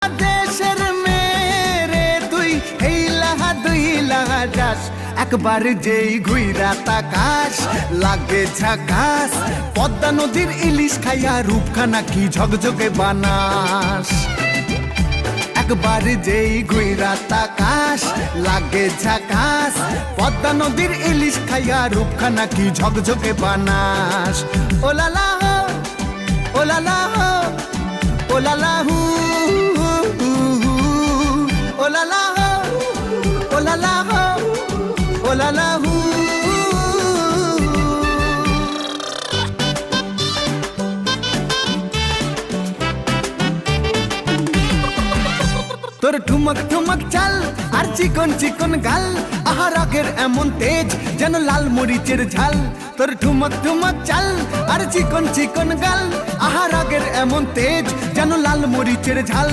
বাংলাদেশের মেরে তুই এই লাহা দুই লাহা যাস একবার যেই ঘুইরা তাকাস লাগে ঝাকাস পদ্মা নদীর ইলিশ খাইয়া রূপখানা কি ঝকঝকে বানাস একবার যেই ঘুইরা তাকাস লাগে ঝাকাস পদ্মা নদীর ইলিশ খাইয়া রূপখানা কি ঝকঝকে বানাস ওলালা হো ওলালা হো ওলালা হু ওলালা হো ওলালা হো ওলালা হু তোর ঠুমক ঠুমক চাল আর চিকন চিকন গাল আহা রাগের এমন তেজ যেন লাল মরিচের ঝাল তোর ঠুমক ঠুমক চাল আর চিকন চিকন গাল আহা রাগের এমন তেজ যেন লাল মরিচের ঝাল